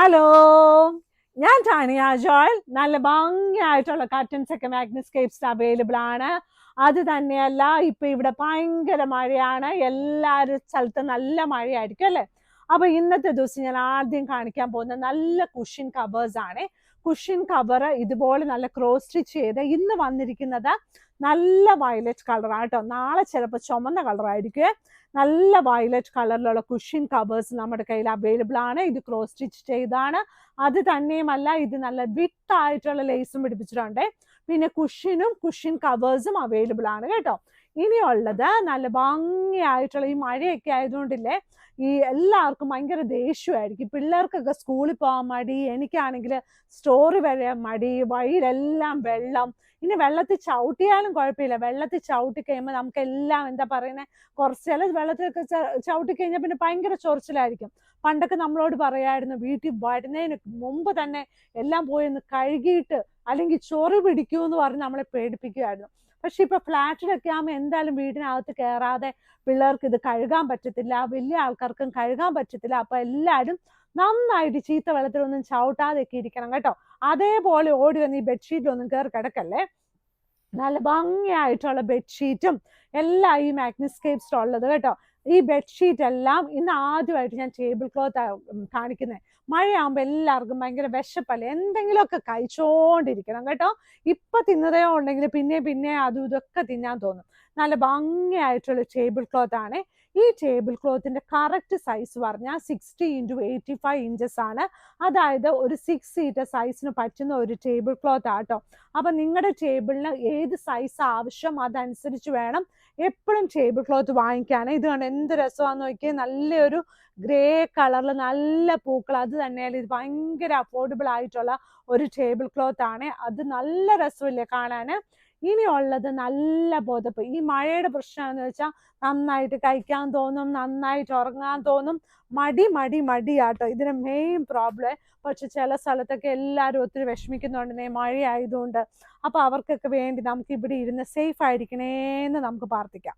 Hello, ഞാൻ Tanya Joel. നല്ല ഭംഗിയായിട്ടുള്ള curtains ഒക്കെ മാഗ്നസ്കേപ്സ് അവൈലബിൾ ആണ്. അത് തന്നെയല്ല, ഇപ്പൊ ഇവിടെ ഭയങ്കര മഴയാണ്, എല്ലാവരും സ്ഥലത്ത് നല്ല മഴയായിരിക്കും അല്ലെ. അപ്പൊ ഇന്നത്തെ ദിവസം ഞാൻ ആദ്യം കാണിക്കാൻ പോകുന്ന നല്ല കുഷൻ കവേഴ്സ് ആണ്. കുഷൻ കവർ ഇതുപോലെ നല്ല ക്രോസ് സ്റ്റിച്ച് ചെയ്ത് ഇന്ന് വന്നിരിക്കുന്നത് നല്ല വയലറ്റ് കളറാണ് കേട്ടോ. നാളെ ചിലപ്പോൾ ചുമന്ന കളറായിരിക്കും. നല്ല വയലറ്റ് കളറിലുള്ള കുഷൻ കവേഴ്സ് നമ്മുടെ കയ്യിൽ അവൈലബിൾ ആണ്. ഇത് ക്രോസ് സ്റ്റിച്ച് ചെയ്താണ്. അത് തന്നെയുമല്ല, ഇത് നല്ല വിട്ട് ആയിട്ടുള്ള ലേസും പിടിപ്പിച്ചിട്ടുണ്ട്. പിന്നെ കുഷനും കുഷൻ കവേഴ്സും അവൈലബിൾ ആണ് കേട്ടോ. ഇനിയുള്ളത് നല്ല ഭംഗിയായിട്ടുള്ള, ഈ മഴയൊക്കെ ആയതുകൊണ്ടില്ലേ, ഈ എല്ലാവർക്കും ഭയങ്കര ദേഷ്യമായിരിക്കും. പിള്ളേർക്കൊക്കെ സ്കൂളിൽ പോകാൻ മടി, എനിക്കാണെങ്കിൽ സ്റ്റോറി വരാൻ മടി, വഴിയിലെല്ലാം വെള്ളം. ഇനി വെള്ളത്തിൽ ചവിട്ടിയാലും കുഴപ്പമില്ല, വെള്ളത്തിൽ ചവിട്ടി കഴിയുമ്പോൾ നമുക്ക് എല്ലാം എന്താ പറയുന്നത്, കുറച്ച് ചില വെള്ളത്തിലൊക്കെ ചവിട്ടി കഴിഞ്ഞാൽ പിന്നെ ഭയങ്കര ചൊറിച്ചിലായിരിക്കും. പണ്ടൊക്കെ നമ്മളോട് പറയായിരുന്നു, വീട്ടിൽ വരുന്നതിന് മുമ്പ് തന്നെ എല്ലാം പോയി ഒന്ന് കഴുകിയിട്ട് അല്ലെങ്കിൽ ചൊറി പിടിക്കൂ എന്ന് പറഞ്ഞ് നമ്മളെ പേടിപ്പിക്കുമായിരുന്നു. പക്ഷെ ഇപ്പൊ ഫ്ലാറ്റിലൊക്കെ ആകുമ്പോൾ എന്തായാലും വീടിനകത്ത് കയറാതെ പിള്ളേർക്ക് ഇത് കഴുകാൻ പറ്റത്തില്ല, വലിയ ആൾക്കാർക്കും കഴുകാൻ പറ്റത്തില്ല. അപ്പൊ എല്ലാവരും നന്നായിട്ട് ചീത്ത വെള്ളത്തിലൊന്നും ചവിട്ടാതെയൊക്കെ ഇരിക്കണം കേട്ടോ. അതേപോലെ ഓടി വന്ന് ഈ ബെഡ്ഷീറ്റിലൊന്നും കയറി കിടക്കല്ലേ. നല്ല ഭംഗിയായിട്ടുള്ള ബെഡ്ഷീറ്റും എല്ലാം ഈ മാഗ്നസ്കേപ്സ് ഉള്ളത് കേട്ടോ. ഈ ബെഡ്ഷീറ്റ് എല്ലാം ഇന്ന് ആദ്യമായിട്ട് ഞാൻ ടേബിൾ ക്ലോത്ത് കാണിക്കുന്നത്. മഴയാകുമ്പോൾ എല്ലാവർക്കും ഭയങ്കര വിശപ്പല്ലേ, എന്തെങ്കിലുമൊക്കെ കഴിച്ചോണ്ടിരിക്കണം കേട്ടോ. ഇപ്പൊ തിന്നതേ ഉണ്ടെങ്കിൽ പിന്നെ പിന്നെ അതും ഇതൊക്കെ തിന്നാൻ തോന്നും. നല്ല ഭംഗിയായിട്ടുള്ള ടേബിൾ ക്ലോത്ത് ആണ്. ഈ ടേബിൾ ക്ലോത്തിന്റെ കറക്റ്റ് സൈസ് പറഞ്ഞാൽ 60x85 ഇഞ്ചസ് ആണ്. അതായത് ഒരു 6 സീറ്റർ സൈസിന് പറ്റുന്ന ഒരു ടേബിൾ ക്ലോത്ത് ആട്ടോ. അപ്പൊ നിങ്ങളുടെ ടേബിളിന് ഏത് സൈസ് ആവശ്യം അതനുസരിച്ച് വേണം എപ്പോഴും ടേബിൾ ക്ലോത്ത് വാങ്ങിക്കാൻ. ഇത് കണ്ട് എന്ത് രസമാണെന്ന് നോക്കിയാൽ, നല്ലൊരു ഗ്രേ കളറിൽ നല്ല പൂക്കൾ. അത് തന്നെയല്ല, ഇത് ഭയങ്കര അഫോർഡബിൾ ആയിട്ടുള്ള ഒരു ടേബിൾ ക്ലോത്ത് ആണ്. അത് നല്ല രസമില്ലേ കാണാന്. ഇനിയുള്ളത് നല്ല പുതപ്പ്. ഈ മഴയുടെ പ്രശ്നം എന്ന് വെച്ചാൽ നന്നായിട്ട് കഴിക്കാൻ തോന്നും, നന്നായിട്ട് ഉറങ്ങാൻ തോന്നും. മടിയാട്ടോ ഇതിന് മെയിൻ പ്രോബ്ലം. പക്ഷെ ചില സ്ഥലത്തൊക്കെ എല്ലാവരും ഒത്തിരി വിഷമിക്കുന്നുണ്ട് മഴ ആയതുകൊണ്ട്. അപ്പൊ അവർക്കൊക്കെ വേണ്ടി നമുക്ക് ഇവിടെ ഇരുന്ന് സേഫ് ആയിരിക്കണേന്ന് നമുക്ക് പ്രാർത്ഥിക്കാം.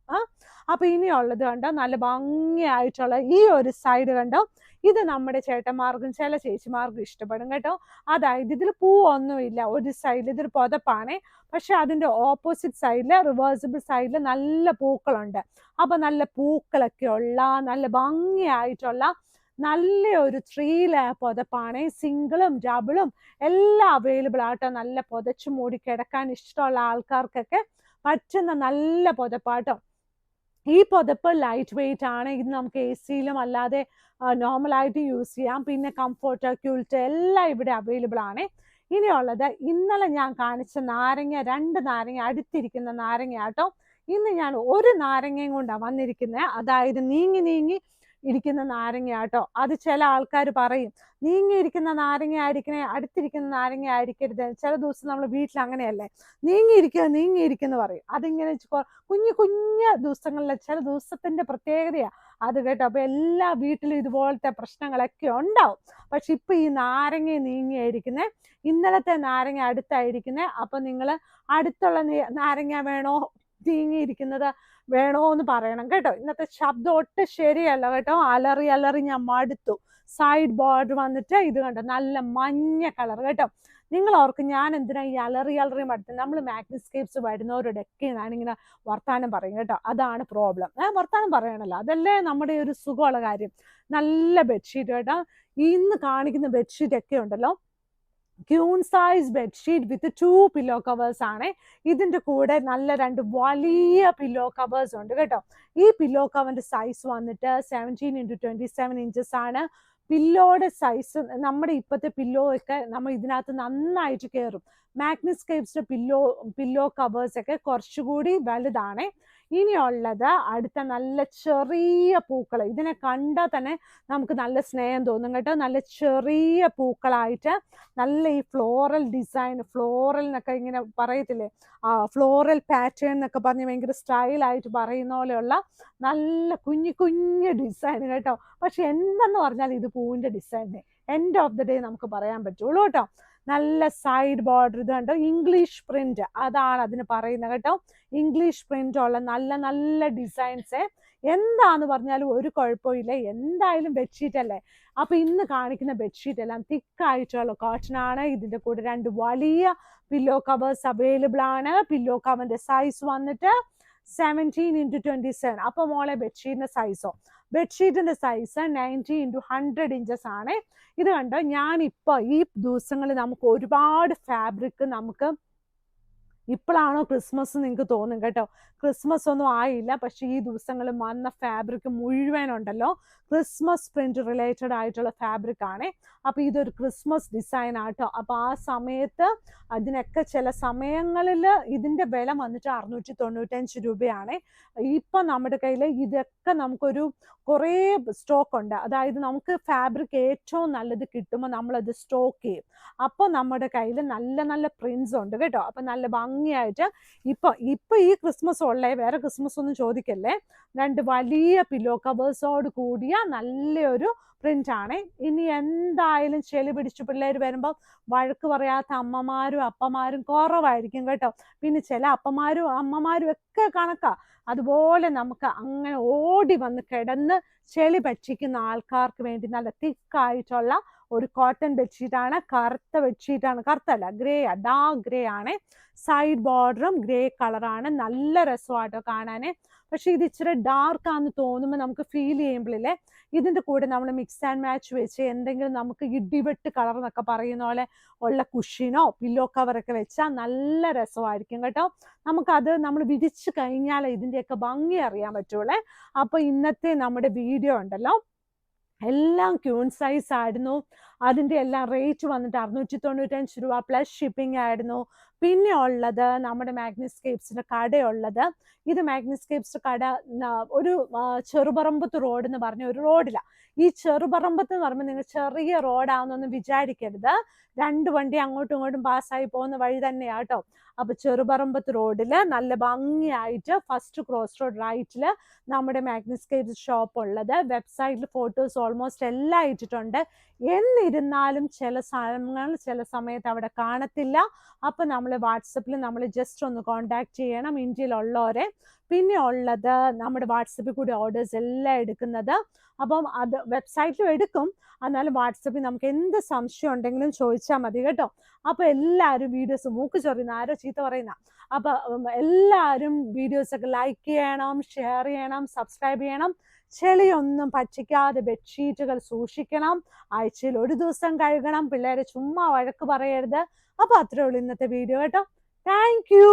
അപ്പൊ ഇനിയുള്ളത് കണ്ടോ, നല്ല ഭംഗിയായിട്ടുള്ള ഈ ഒരു സൈഡ് കണ്ടോ, ഇത് നമ്മുടെ ചേട്ടന്മാർക്കും ചില ചേച്ചിമാർക്കും ഇഷ്ടപ്പെടും കേട്ടോ. അതായത് ഇതിൽ പൂവൊന്നുമില്ല, ഒരു സൈഡിൽ ഇതൊരു പുതപ്പാണ്. പക്ഷെ അതിന്റെ ഓപ്പോസിറ്റ് സൈഡില്, റിവേഴ്സിബിൾ സൈഡില് നല്ല പൂക്കളുണ്ട്. അപ്പൊ നല്ല പൂക്കളൊക്കെ ഉള്ള നല്ല ഭംഗിയായിട്ടുള്ള നല്ലൊരു 3 ലെയർ പുതപ്പാണ്. സിംഗിളും ഡബിളും എല്ലാം അവൈലബിൾ ആട്ടോ. നല്ല പുതച്ചു മൂടി കിടക്കാൻ ഇഷ്ടമുള്ള ആൾക്കാർക്കൊക്കെ പറ്റുന്ന നല്ല പുതപ്പാട്ടോ. ഈ പുതപ്പ് ലൈറ്റ് വെയിറ്റ് ആണ്. ഇത് നമുക്ക് എ സിയിലും അല്ലാതെ നോർമലായിട്ട് യൂസ് ചെയ്യാം. പിന്നെ കംഫോർട്ട്, ക്യൂൾട്ട് എല്ലാം ഇവിടെ അവൈലബിൾ ആണ്. ഇനിയുള്ളത് ഇന്നലെ ഞാൻ കാണിച്ച നാരങ്ങ, 2 നാരങ്ങ അടുത്തിരിക്കുന്ന നാരങ്ങ ആട്ടോ. ഇന്ന് ഞാൻ ഒരു നാരങ്ങയും കൊണ്ടാണ് വന്നിരിക്കുന്നത്. അതായത് നീങ്ങി ഇരിക്കുന്ന നാരങ്ങ ആട്ടോ. അത് ചില ആൾക്കാർ പറയും, നീങ്ങിയിരിക്കുന്ന നാരങ്ങ ആയിരിക്കണേ, അടുത്തിരിക്കുന്ന നാരങ്ങ ആയിരിക്കരുത്. ചില ദിവസം നമ്മൾ വീട്ടിൽ അങ്ങനെയല്ലേ, നീങ്ങിയിരിക്കുന്ന പറയും. അതിങ്ങനെ കുഞ്ഞു ദിവസങ്ങളിലെ ചില ദിവസത്തിന്റെ പ്രത്യേകതയാ അത് കേട്ടോ. അപ്പൊ എല്ലാ വീട്ടിലും ഇതുപോലത്തെ പ്രശ്നങ്ങളൊക്കെ ഉണ്ടാവും. പക്ഷെ ഇപ്പൊ ഈ നാരങ്ങ നീങ്ങിയായിരിക്കുന്നത്, ഇന്നലത്തെ നാരങ്ങ അടുത്തായിരിക്കുന്നത്. അപ്പൊ നിങ്ങൾ അടുത്തുള്ള നാരങ്ങ വേണോ, നീങ്ങിയിരിക്കുന്നത് വേണോ എന്ന് പറയണം കേട്ടോ. ഇന്നത്തെ ശബ്ദം ഒട്ടും ശരിയല്ല കേട്ടോ. അലറി ഞാൻ മടുത്തു. സൈഡ് ബോർഡർ വന്നിട്ട് ഇത് കണ്ടോ, നല്ല മഞ്ഞ കളർ കേട്ടോ. നിങ്ങൾ ഓർക്കും ഞാൻ എന്തിനാ ഈ അലറി മടുത്തത്. നമ്മൾ മാഗ്നസ്കേപ്സ് വരുന്നവരോടൊക്കെ ഞാനിങ്ങനെ വർത്താനം പറയും കേട്ടോ. അതാണ് പ്രോബ്ലം. വർത്താനം പറയണല്ലോ, അതല്ലേ നമ്മുടെ ഒരു സുഖമുള്ള കാര്യം. നല്ല ബെഡ്ഷീറ്റ് കേട്ടോ. ഇന്ന് കാണിക്കുന്ന ബെഡ്ഷീറ്റ് ഒക്കെ ഉണ്ടല്ലോ, ക്യൂൺ സൈസ് ബെഡ്ഷീറ്റ് വിത്ത് 2 പില്ലോ കവേഴ്സ് ആണ്. ഇതിന്റെ കൂടെ നല്ല 2 വലിയ പില്ലോ കവേഴ്സ് ഉണ്ട് കേട്ടോ. ഈ പില്ലോ കവറിന്റെ സൈസ് വന്നിട്ട് 17x27 ഇഞ്ചസ് ആണ്. പില്ലോയുടെ സൈസ്, നമ്മുടെ ഇപ്പോഴത്തെ പില്ലോ ഒക്കെ നമ്മൾ ഇതിനകത്ത് നന്നായിട്ട് കയറും. മാഗ്നസ്കേപ്സിന്റെ പില്ലോ കവേഴ്സ് ഒക്കെ കുറച്ചുകൂടി വലുതാണ്. ഇനിയുള്ളത് അടുത്ത നല്ല ചെറിയ പൂക്കൾ. ഇതിനെ കണ്ടാൽ തന്നെ നമുക്ക് നല്ല സ്നേഹം തോന്നും കേട്ടോ. നല്ല ചെറിയ പൂക്കളായിട്ട് നല്ല ഈ ഫ്ലോറൽ ഡിസൈൻ, ഫ്ലോറൽ എന്നൊക്കെ ഇങ്ങനെ പറയത്തില്ലേ, ഫ്ലോറൽ പാറ്റേൺ എന്നൊക്കെ പറഞ്ഞ് ഭയങ്കര സ്റ്റൈലായിട്ട് പറയുന്ന പോലെയുള്ള നല്ല കുഞ്ഞു ഡിസൈൻ കേട്ടോ. പക്ഷെ എന്തെന്ന് പറഞ്ഞാൽ ഇത് പൂവിന്റെ design end of the day നമുക്ക് പറയാൻ പറ്റുള്ളൂ കേട്ടോ. നല്ല സൈഡ് ബോർഡർ, ഇത് കണ്ടോ, ഇംഗ്ലീഷ് പ്രിന്റ്, അതാണ് അതിന് പറയുന്നത് കേട്ടോ. ഇംഗ്ലീഷ് പ്രിന്റ് ഉള്ള നല്ല ഡിസൈൻസ്. എന്താന്ന് പറഞ്ഞാലും ഒരു കുഴപ്പമില്ല, എന്തായാലും ബെഡ്ഷീറ്റ് അല്ലേ. അപ്പൊ ഇന്ന് കാണിക്കുന്ന ബെഡ്ഷീറ്റ് എല്ലാം തിക്കായിട്ടുള്ള കോട്ടൺ ആണ്. ഇതിന്റെ കൂടെ 2 വലിയ പില്ലോ കവേഴ്സ് അവൈലബിൾ ആണ്. പില്ലോ കവറിന്റെ സൈസ് വന്നിട്ട് 17x27. അപ്പൊ മോളെ ബെഡ്ഷീറ്റിന്റെ സൈസോ? ബെഡ്ഷീറ്റിന്റെ സൈസ് 90x100 ഇഞ്ചസ് ആണ്. ഇത് കണ്ടോ, ഞാനിപ്പോ ഈ ദിവസങ്ങളിൽ നമുക്ക് ഒരുപാട് ഫാബ്രിക് നമുക്ക് ഇപ്പോഴാണോ ക്രിസ്മസ് നിങ്ങൾക്ക് തോന്നും കേട്ടോ. ക്രിസ്മസ് ഒന്നും ആയില്ല, പക്ഷെ ഈ ദിവസങ്ങളിൽ വന്ന ഫാബ്രിക് മുഴുവൻ ഉണ്ടല്ലോ ക്രിസ്മസ് പ്രിന്റ് റിലേറ്റഡ് ആയിട്ടുള്ള ഫാബ്രിക് ആണ്. അപ്പൊ ഇതൊരു ക്രിസ്മസ് ഡിസൈൻ ആട്ടോ. അപ്പൊ ആ സമയത്ത് അതിനൊക്കെ ചില സമയങ്ങളിൽ ഇതിന്റെ വില വന്നിട്ട് 695 രൂപയാണ്. ഇപ്പൊ നമ്മുടെ കയ്യിൽ ഇതൊക്കെ നമുക്കൊരു കുറേ സ്റ്റോക്ക് ഉണ്ട്. അതായത് നമുക്ക് ഫാബ്രിക് ഏറ്റവും നല്ലത് കിട്ടുമ്പോൾ നമ്മളത് സ്റ്റോക്ക് ചെയ്യും. അപ്പൊ നമ്മുടെ കയ്യിൽ നല്ല നല്ല പ്രിന്റ്സ് ഉണ്ട് കേട്ടോ. അപ്പൊ നല്ല ഭംഗിയായിട്ട് ഇപ്പൊ ഈ ക്രിസ്മസ് ഉള്ളേ, വേറെ ക്രിസ്മസ് ഒന്നും ചോദിക്കല്ലേ, 2 വലിയ പില്ലോ കവേഴ്സോട് കൂടിയ നല്ലൊരു പ്രിന്റ് ആണ്. ഇനി എന്തായാലും ചെളി പിടിച്ചു പിള്ളേർ വരുമ്പോൾ വഴക്ക് പറയാത്ത അമ്മമാരും അപ്പമാരും കുറവായിരിക്കും കേട്ടോ. പിന്നെ ചില അപ്പമാരും അമ്മമാരും ഒക്കെ കണക്കാ. അതുപോലെ നമുക്ക് അങ്ങനെ ഓടി വന്ന് കിടന്ന് ചെളി ഭക്ഷിക്കുന്ന ആൾക്കാർക്ക് വേണ്ടി നല്ല തിക്കായിട്ടുള്ള ഒരു കോട്ടൺ ബെഡ്ഷീറ്റാണ്. കറുത്ത ബെഡ്ഷീറ്റാണ്, കറുത്തല്ല, ഗ്രേ, ഡാർക്ക് ഗ്രേ ആണ്. സൈഡ് ബോർഡറും ഗ്രേ കളറാണ്. നല്ല രസമാട്ടോ കാണാന്. പക്ഷെ ഇത് ഇച്ചിരി ഡാർക്ക് ആണെന്ന് തോന്നുമ്പോൾ നമുക്ക് ഫീൽ ചെയ്യുമ്പോഴേ ഇതിന്റെ കൂടെ നമ്മൾ മിക്സ് ആൻഡ് മാച്ച് വെച്ച് എന്തെങ്കിലും നമുക്ക് ഇടിവെട്ട് കളർ എന്നൊക്കെ പറയുന്ന പോലെ ഉള്ള കുഷിനോ പില്ലോ കവറൊക്കെ വെച്ചാൽ നല്ല രസമായിരിക്കും കേട്ടോ. നമുക്കത് നമ്മൾ വിരിച്ചു കഴിഞ്ഞാൽ ഇതിന്റെയൊക്കെ ഭംഗി അറിയാൻ പറ്റുള്ളേ. അപ്പൊ ഇന്നത്തെ നമ്മുടെ വീഡിയോ ഉണ്ടല്ലോ എല്ലാം ക്യൂൺ സൈസ് ആയിരുന്നു. അതിൻ്റെ എല്ലാം റേറ്റ് വന്നിട്ട് 695 രൂപ പ്ലസ് ഷിപ്പിംഗ് ആയിരുന്നു. പിന്നെ ഉള്ളത് നമ്മുടെ മാഗ്നിസ്കേപ്സിന്റെ കടയുള്ളത്. ഇത് മാഗ്നിസ്കേപ്സ് കട ഒരു ചെറുപറമ്പത്ത് റോഡ് എന്ന് പറഞ്ഞ ഒരു റോഡില. ഈ ചെറുപറമ്പത്ത് എന്ന് പറയുമ്പോൾ നിങ്ങൾ ചെറിയ റോഡാണെന്നൊന്നും വിചാരിക്കരുത്. 2 വണ്ടി അങ്ങോട്ടും ഇങ്ങോട്ടും പാസ്സായി പോകുന്ന വഴി തന്നെയാട്ടോ. അപ്പൊ ചെറുപറമ്പത്ത് റോഡില് നല്ല ഭംഗിയായിട്ട് ഫസ്റ്റ് ക്രോസ് റോഡ് റൈറ്റില് നമ്മുടെ മാഗ്നിസ്കേപ്സ് ഷോപ്പ് ഉള്ളത്. വെബ്സൈറ്റിൽ ഫോട്ടോസ് ഓൾമോസ്റ്റ് എല്ലാം ഇട്ടിട്ടുണ്ട്. എന്നിരുന്നാലും ചില സ്ഥലങ്ങൾ ചില സമയത്ത് അവിടെ കാണത്തില്ല. അപ്പൊ നമ്മൾ വാട്സപ്പിൽ നമ്മൾ ജസ്റ്റ് ഒന്ന് കോണ്ടാക്ട് ചെയ്യണം, ഇന്ത്യയിലുള്ളവരെ. പിന്നെ ഉള്ളത് നമ്മുടെ വാട്സപ്പിൽ കൂടി ഓർഡേഴ്സ് എല്ലാം എടുക്കുന്നത്. അപ്പം അത് വെബ്സൈറ്റിലും എടുക്കും, എന്നാലും വാട്സപ്പിൽ നമുക്ക് എന്ത് സംശയം ഉണ്ടെങ്കിലും ചോദിച്ചാൽ മതി കേട്ടോ. അപ്പൊ എല്ലാവരും വീഡിയോസ് മൂക്ക് ചൊറിയുന്ന ആരോ ചീത്ത പറയുന്ന, അപ്പൊ എല്ലാവരും വീഡിയോസ് ഒക്കെ ലൈക്ക് ചെയ്യണം, ഷെയർ ചെയ്യണം, സബ്സ്ക്രൈബ് ചെയ്യണം. ചെളിയൊന്നും പറ്റിക്കാതെ ബെഡ്ഷീറ്റുകൾ സൂക്ഷിക്കണം. ആഴ്ചയിൽ 1 ദിവസം കഴുകണം. പിള്ളേരെ ചുമ്മാ വഴക്ക് പറയരുത്. അപ്പൊ അത്രേ ഉള്ളൂ ഇന്നത്തെ വീഡിയോ കേട്ടോ. Thank you.